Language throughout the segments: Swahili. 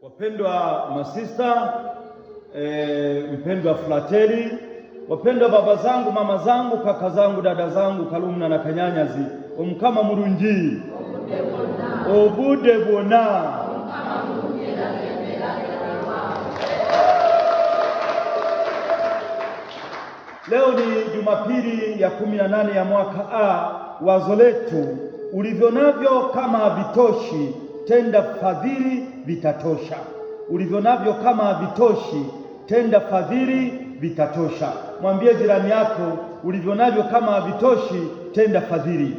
Wapendwa masista, mpendwa frateli, wapendwa baba zangu, mama zangu, kaka zangu, dada zangu, kalumna na kanyanyazi, omukama mulungi obude bwona. Leo ni Jumapili ya 18 ya mwaka A. Wazo letu, ulivyo navyo kama havitoshi, tenda fadhili vitatosha. Ulivyo navyo kama havitoshi, tenda fadhili vitatosha. Mwambie jirani yako, ulivyo navyo kama havitoshi, tenda fadhili.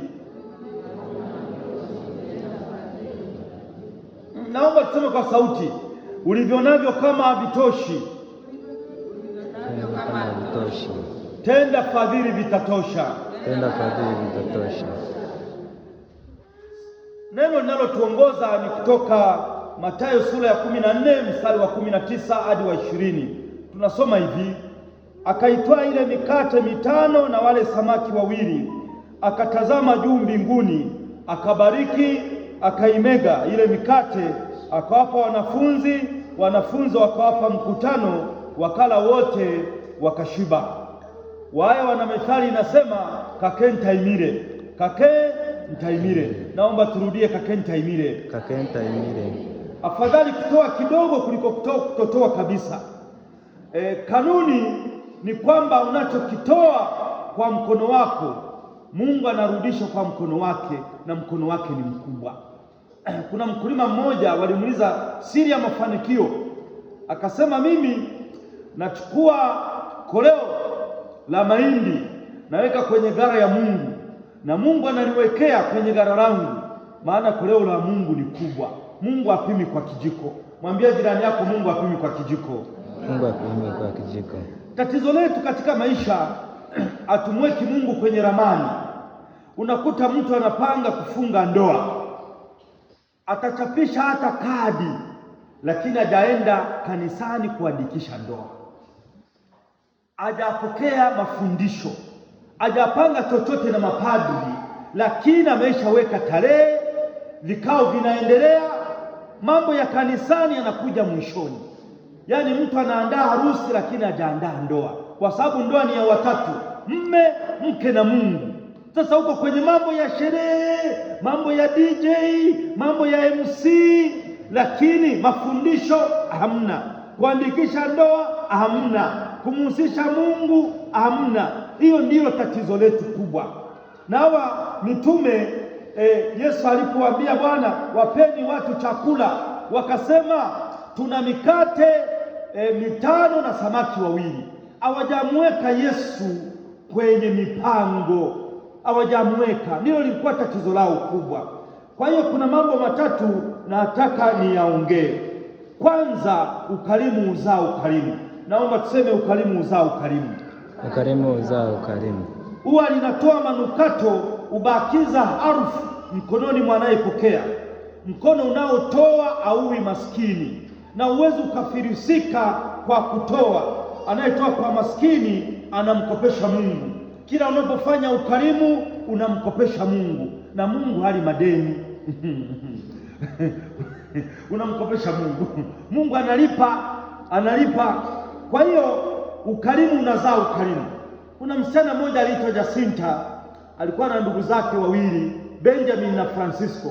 Naomba tuseme kwa sauti, ulivyo navyo kama havitoshi, tenda fadhili vitatosha. Tenda fadhili vitatosha. Neno linalotuongoza ni kutoka Mathayo sura ya 14 mstari wa 19 hadi wa 20. Tunasoma hivi: akaitwaa ile mikate mitano na wale samaki wawili, akatazama juu mbinguni, akabariki, akaimega ile mikate, akawapa wanafunzi, wanafunzi wakawapa mkutano, wakala wote wakashiba. Waya wana methali inasema kake ntaimire, kake ntaimire. Naomba turudie kake ntaimire, kake ntaimire. Afadhali kutoa kidogo kuliko kutotoa kabisa. Kanuni ni kwamba unachokitoa kwa mkono wako, Mungu anarudisha kwa mkono wake, na mkono wake ni mkubwa. Kuna mkulima mmoja walimuuliza siri ya mafanikio, akasema mimi nachukua koleo la mahindi naweka kwenye gara ya Mungu, na Mungu analiwekea kwenye gara langu, maana koleo la Mungu ni kubwa. Mungu apimi kwa kijiko. Mwambie jirani yako, Mungu apimi kwa kijiko. Mungu apimi kwa kijiko. Tatizo letu katika maisha, atumweki Mungu kwenye ramani. Unakuta mtu anapanga kufunga ndoa, atachapisha hata kadi, lakini hajaenda kanisani kuandikisha ndoa, hajapokea mafundisho, hajapanga chochote na mapadri, lakini ameshaweka tarehe, vikao vinaendelea, mambo ya kanisani yanakuja mwishoni. Yaani mtu anaandaa harusi lakini hajaandaa ndoa, kwa sababu ndoa ni ya watatu: mme, mke na Mungu. Sasa huko kwenye mambo ya sherehe, mambo ya DJ, mambo ya MC, lakini mafundisho hamna, kuandikisha ndoa hamna, kumhusisha Mungu hamna. Hiyo ndiyo tatizo letu kubwa. Na hawa mitume Yesu alipowaambia Bwana, wapeni watu chakula, wakasema tuna mikate mitano na samaki wawili. Hawajamweka Yesu kwenye mipango, hawajamweka. Ndio lilikuwa tatizo lao kubwa. Kwa hiyo kuna mambo matatu nataka niyaongee. Kwanza, ukarimu uzao ukarimu. Naomba tuseme ukarimu uzao ukarimu. Ukarimu uzao ukarimu. Huwa linatoa manukato, ubakiza harufu mkononi mwa anayepokea. Mkono unaotoa hauwi maskini, na uwezi ukafirisika kwa kutoa. Anayetoa kwa maskini anamkopesha Mungu. Kila unapofanya ukarimu unamkopesha Mungu, na Mungu hali madeni unamkopesha Mungu, Mungu analipa. Kwa hiyo ukarimu unazaa ukarimu. Kuna msichana mmoja aliitwa Jacinta, alikuwa na ndugu zake wawili, Benjamin na Francisco.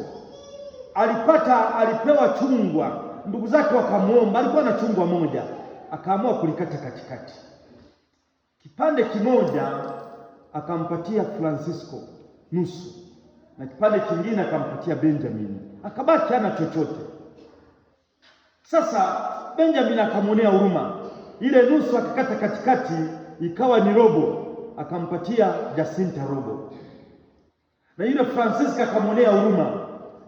Alipewa chungwa, ndugu zake wakamuomba, alikuwa na chungwa moja, akaamua kulikata katikati. Kipande kimoja akampatia Francisco nusu, na kipande kingine akampatia Benjamin, akabaki hana chochote. Sasa Benjamin akamwonea huruma, ile nusu akakata katikati ikawa ni robo, akampatia Jacinta robo. Na yule Francisco akamwonea huruma,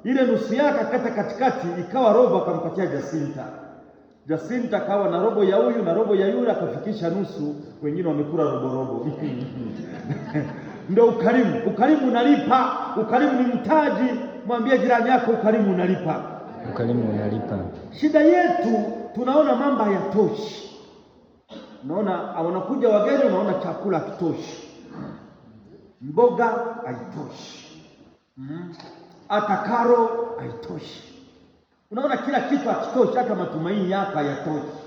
ile nusu yake akakata katikati ikawa robo, akampatia Jacinta. Jacinta akawa na robo ya huyu na robo ya yule, akafikisha nusu, wengine wamekula robo. Ndio ukarimu. Ukarimu unalipa. Ukarimu ni mtaji. Mwambie jirani yako, ukarimu unalipa. Ukarimu unalipa. Shida yetu, tunaona mambo hayatoshi. Unaona wanakuja wageni, unaona chakula hakitoshi, mboga haitoshi, hata karo haitoshi. Unaona kila kitu hakitoshi, hata matumaini yako hayatoshi.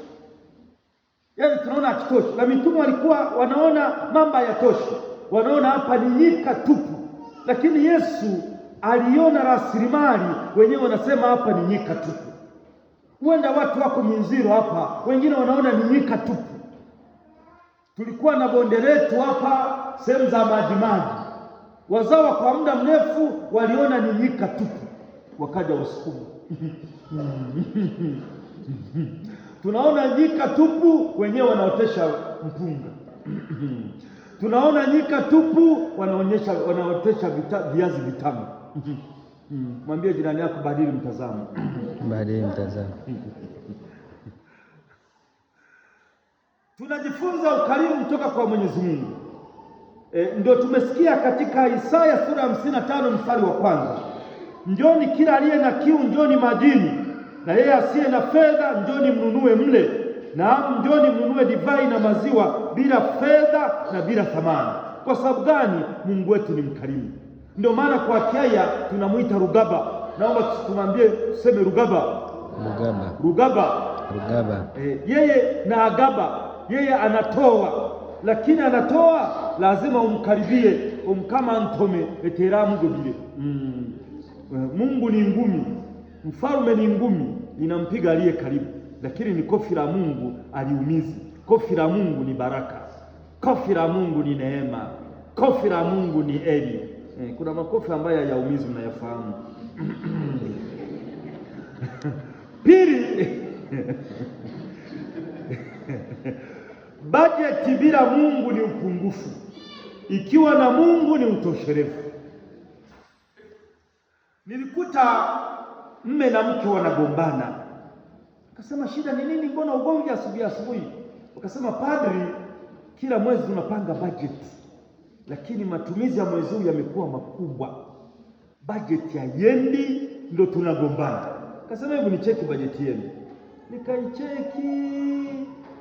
Yaani tunaona hakitoshi. Na mitume walikuwa wanaona mambo hayatoshi, wanaona hapa ni nyika tupu, lakini Yesu aliona rasilimali, wenyewe wanasema hapa ni nyika tupu. Huenda watu wako Minziro hapa, wengine wanaona ni nyika tupu. Tulikuwa na bonde letu hapa, sehemu za majimaji, wazawa kwa muda mrefu waliona ni nyika tupu, wakaja Wasukuma tunaona nyika tupu, wenyewe wanaotesha mpunga tunaona nyika tupu, wanaotesha viazi vitamu mwambie jirani yako, badili mtazamo badili mtazamo. Tunajifunza ukarimu kutoka kwa Mwenyezi Mungu. Ndio tumesikia katika Isaya sura 55 mstari wa kwanza, njoni kila aliye na kiu, njoni majini, na yeye asiye na fedha, njoni mnunue mle, na njoni mnunue divai na maziwa bila fedha na bila thamani. Kwa sababu gani? Mungu wetu ni mkarimu. Ndio maana kwa Kiaya tunamuita Rugaba. Naomba tumwambie, tuseme Rugaba. Yeye na Agaba, yeye anatoa, lakini anatoa lazima umkaribie, umkama ntome eteramu gobile. Mungu ni ngumi, mfalme ni ngumi, inampiga aliye karibu, lakini ni kofi la Mungu aliumizi. Kofi la Mungu ni baraka, kofi la Mungu ni neema, kofi la Mungu ni eli. Kuna makofi ambayo hayaumizi, mnayafahamu. Pili, bajeti bila Mungu ni upungufu, ikiwa na Mungu ni utosherefu. Nilikuta mme na mke wanagombana, akasema shida ni nini, mbona ugomvi asubuhi? Wakasema padri, kila mwezi tunapanga bajeti, lakini matumizi ya mwezi huu yamekuwa makubwa, bajeti haiendi, ndio tunagombana. Akasema hebu nicheki bajeti yenu. Nikaicheki,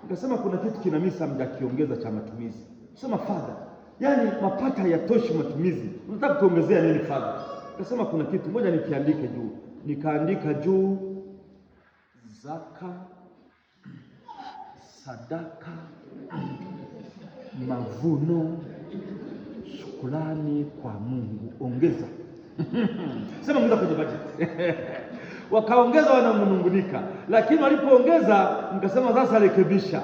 nikasema kuna kitu kinamisa, mjakiongeza cha matumizi. Sema father, yani mapato hayatoshi matumizi, unataka tuongezea nini father? Akasema kuna kitu moja nikiandike juu. Nikaandika juu zaka, sadaka, mavuno, shukrani kwa Mungu, ongeza sema ongeza kwenye budget wakaongeza, wananungunika, lakini walipoongeza nikasema sasa rekebisha,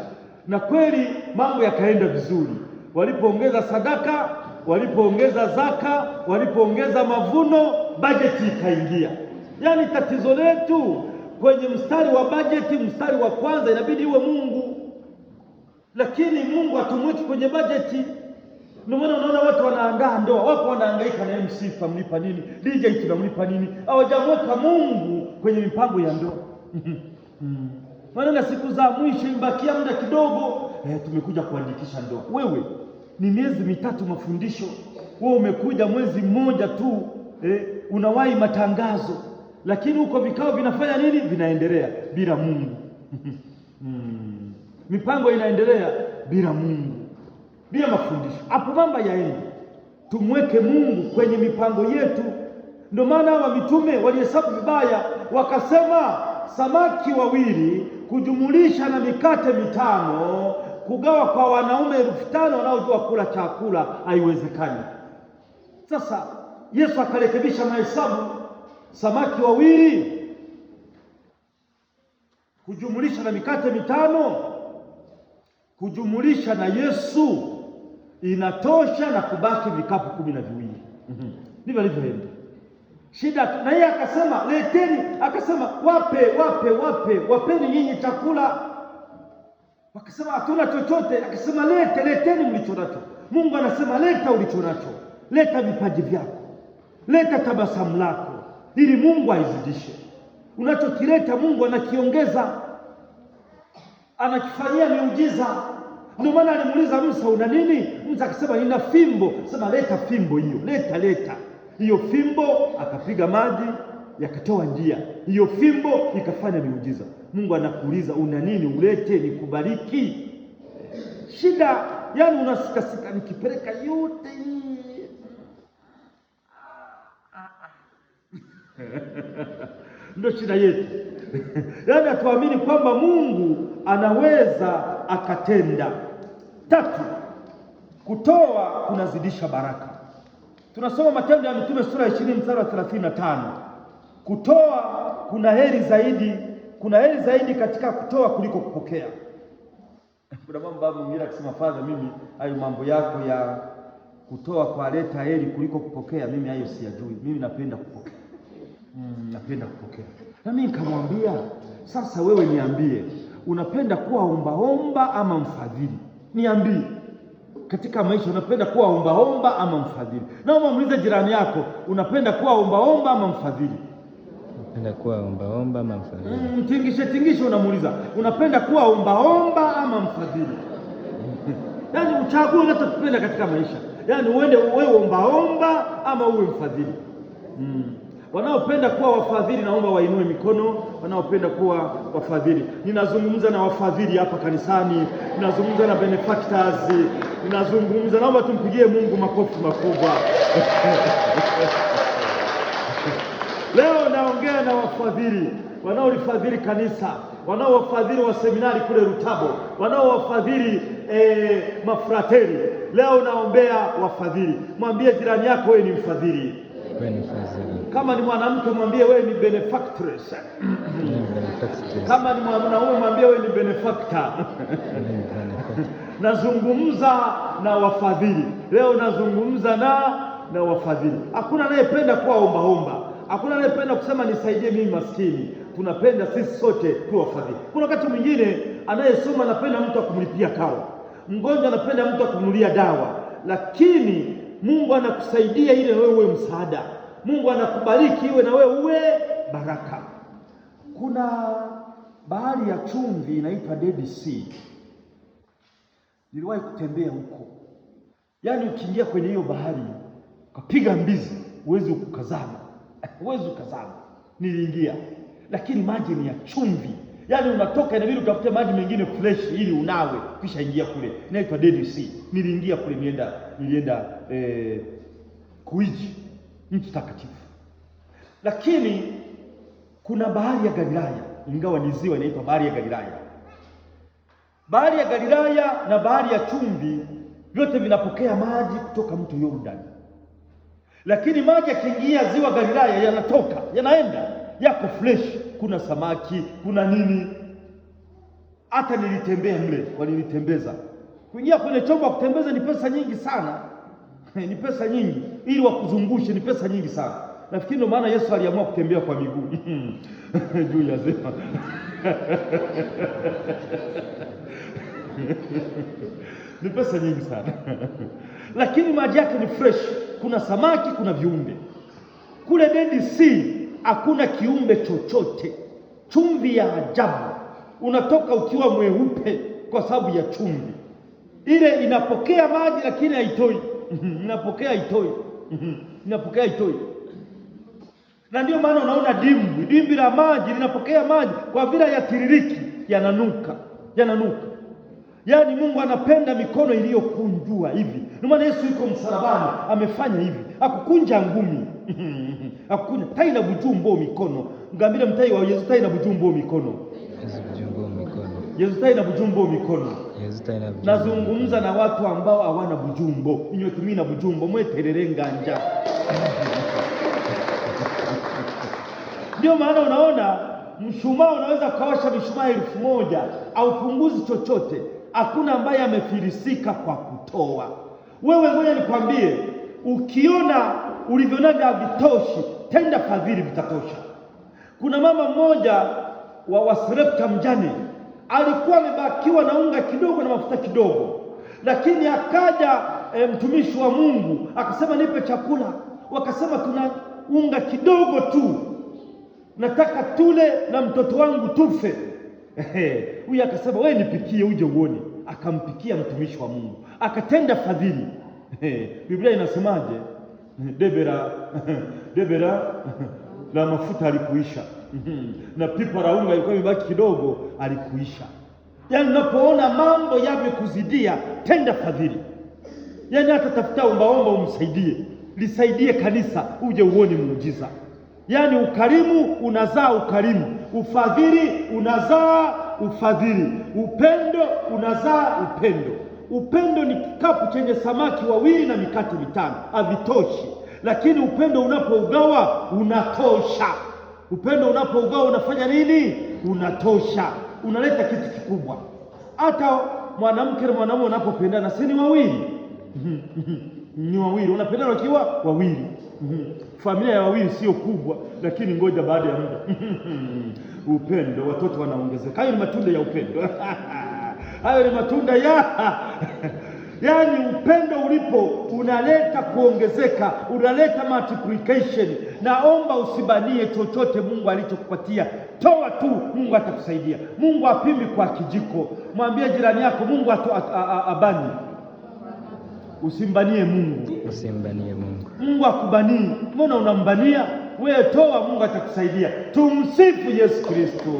na kweli mambo yakaenda vizuri. Walipoongeza sadaka, walipoongeza zaka, walipoongeza mavuno, bajeti ikaingia. Yaani tatizo letu kwenye mstari wa bajeti, mstari wa kwanza inabidi iwe Mungu, lakini Mungu hatumweki kwenye bajeti. Ndio maana unaona watu wanaandaa ndoa, wapo wanahangaika na MC famlipa nini, DJ tunamlipa nini, hawajamweka Mungu kwenye mipango ya ndoa. Maana siku za mwisho imbakia muda kidogo, tumekuja kuandikisha ndoa. Wewe ni miezi mitatu mafundisho, wewe umekuja mwezi mmoja tu, unawahi matangazo, lakini huko vikao vinafanya nini? Vinaendelea bila Mungu. Mipango inaendelea bila Mungu, bila mafundisho. Hapo mambo yaende, tumweke Mungu kwenye mipango yetu. Ndio maana hawa mitume walihesabu vibaya, wakasema samaki 2 kujumulisha na mikate 5 kugawa kwa wanaume 5,000 wanaojua kula chakula, haiwezekani. Sasa Yesu akarekebisha mahesabu, samaki 2 kujumulisha na mikate 5 kujumulisha na Yesu inatosha, na kubaki vikapu 12. Ndivyo alivyoenda. Shida na yeye akasema leteni, akasema wapeni nyinyi chakula. Wakasema hatuna chochote, akasema leteni mlicho nacho. Mungu anasema leta ulicho nacho, leta vipaji vyako, leta tabasamu lako, ili Mungu aizidishe. Unachokileta Mungu anakiongeza, anakifanyia miujiza. Ndio maana alimuuliza Musa, una nini? Musa akasema nina fimbo. Sema leta fimbo hiyo, leta hiyo fimbo. Akapiga maji yakatoa njia, hiyo fimbo ikafanya miujiza. Mungu anakuuliza una nini, ulete nikubariki. Shida yani unasikasika, nikipeleka yote Ndio shida yetu. Yaani hatuamini kwamba Mungu anaweza akatenda. 3, kutoa kunazidisha baraka. Tunasoma Matendo ya Mitume sura ya 20 mstari wa 35. Kutoa kuna heri zaidi katika kutoa kuliko kupokea. Kuna mambo mwingine akisema, Father, mimi hayo mambo yako ya kutoa kwa leta heri kuliko kupokea, mimi hayo siyajui. Mimi napenda kupokea. Napenda kupokea. Na mimi nikamwambia, sasa wewe niambie, unapenda kuwa ombaomba ama mfadhili? Niambie. Katika maisha unapenda kuwa ombaomba ama mfadhili? Naomba muulize jirani yako, unapenda kuwa ombaomba ama mfadhili? Napenda kuwa ombaomba ama mfadhili. Tingishe unamuuliza, unapenda kuwa ombaomba ama mfadhili? Yaani uchague unachopenda katika maisha. Yaani uende uwe ombaomba ama uwe mfadhili. Wanaopenda kuwa wafadhili naomba wainue mikono. Wanaopenda kuwa wafadhili. Ninazungumza na wafadhili hapa kanisani, ninazungumza na benefactors, ninazungumza, naomba tumpigie Mungu makofi makubwa. Leo naongea na wafadhili wanaolifadhili kanisa, wanaowafadhili wa seminari kule Rutabo, wanaowafadhili mafrateri. Leo naombea wafadhili. Mwambie jirani yako wewe ni mfadhili. Kama ni mwanamke mwambie wewe ni benefactress. Kama ni mwanaume mwambie wewe ni benefactor. Nazungumza na wafadhili. Leo nazungumza na wafadhili. Hakuna anayependa kuwa ombaomba. Hakuna anayependa kusema nisaidie mimi maskini. Tunapenda sisi sote tuwe wafadhili. Kuna wakati mwingine anayesoma anapenda mtu akumlipia karo. Mgonjwa anapenda mtu akumnunulia dawa. Lakini Mungu anakusaidia ile wewe uwe msaada. Mungu anakubariki iwe na wewe uwe baraka. Kuna bahari ya chumvi inaitwa Dead Sea. Niliwahi kutembea huko. Yaani ukiingia kwenye hiyo bahari ukapiga mbizi huwezi ukazama. Niliingia. Lakini maji ni ya chumvi. Yaani unatoka inabidi utafute maji mengine fresh ili unawe kisha ingia kule. Inaitwa Dead Sea. Niliingia kule nilienda Kuiji, nchi takatifu. Lakini kuna bahari ya Galilaya, ingawa ni ziwa, inaitwa bahari ya Galilaya. Bahari ya Galilaya na bahari ya chumvi vyote vinapokea maji kutoka mto Yordani. Lakini maji yakiingia ziwa Galilaya yanatoka, yanaenda, yako fresh, kuna samaki, kuna nini. Hata nilitembea mle, walinitembeza. Kuingia kwenye chombo kutembeza ni pesa nyingi sana. Ni pesa nyingi, ili wakuzungushe ni pesa nyingi sana. Nafikiri ndio maana Yesu aliamua kutembea kwa miguu juu ya ziwa. Ni pesa nyingi sana. Lakini maji yake ni fresh, kuna samaki, kuna viumbe. Kule Dead Sea hakuna kiumbe chochote. Chumvi ya ajabu. Unatoka ukiwa mweupe kwa sababu ya chumvi. Ile inapokea maji lakini haitoi. Inapokea haitoi. Na ndio maana unaona dimbwi la maji linapokea maji kwa vile yatiririki, yananuka. Yaani Mungu anapenda mikono iliyokunjua hivi. Ndio maana Yesu yuko msalabani amefanya hivi. Hakukunja ngumi. Hakukunja taina bujumbo mikono. Ngambile mtai wa Yesu taina bujumbo mikono. Yesu taina bujumbo mikono. Nazungumza na watu ambao hawana bujumbo. Inyo tumina bujumbo mweterere nganja. Ndio maana unaona mshumaa unaweza kawasha mishumaa 1000 au punguzi chochote. Hakuna ambaye amefilisika kwa kutoa. Wewe ngoja nikwambie, ukiona ulivyonavyo havitoshi, tenda fadhili vitatosha. Kuna mama mmoja wa Sarepta mjane, alikuwa amebakiwa na unga kidogo na mafuta kidogo. Lakini akaja mtumishi wa Mungu, akasema nipe chakula. Wakasema tuna unga kidogo tu. Nataka tule na mtoto wangu tufe. Huyu akasema wewe nipikie uje uone. Akampikia mtumishi wa Mungu. Akatenda fadhili. Biblia inasemaje? Debera la mafuta alikuisha. Na pipa la unga ilikuwa imebaki kidogo, alikuisha. Yaani unapoona mambo yamekuzidia, tenda fadhili. Yaani hata tafuta ombaomba umsaidie. Lisaidie kanisa uje uone muujiza. Yaani ukarimu unazaa ukarimu, ufadhili unazaa ufadhili, upendo unazaa upendo. Upendo ni kikapu chenye samaki wawili na mikate mitano, havitoshi, lakini upendo unapougawa unatosha. Upendo unapougawa unafanya nini? Unatosha, unaleta kitu kikubwa. Hata mwanamke na mwanamume wanapopendana, si ni wawili? Ni wawili, unapendana wakiwa wawili. Familia ya wawili sio kubwa, lakini ngoja baada ya muda upendo, watoto wanaongezeka. Hayo ni matunda ya upendo. Hayo ni matunda ya yaani upendo ulipo unaleta kuongezeka, unaleta multiplication. Naomba usibanie chochote Mungu alichokupatia, toa tu, Mungu atakusaidia. Mungu apimi kwa kijiko. Mwambie jirani yako, Mungu abani. Usimbanie Mungu. Usimbanie Mungu. Mungu akubanii. Mbona unambania? Wewe toa, Mungu atakusaidia. Tumsifu Yesu Kristo.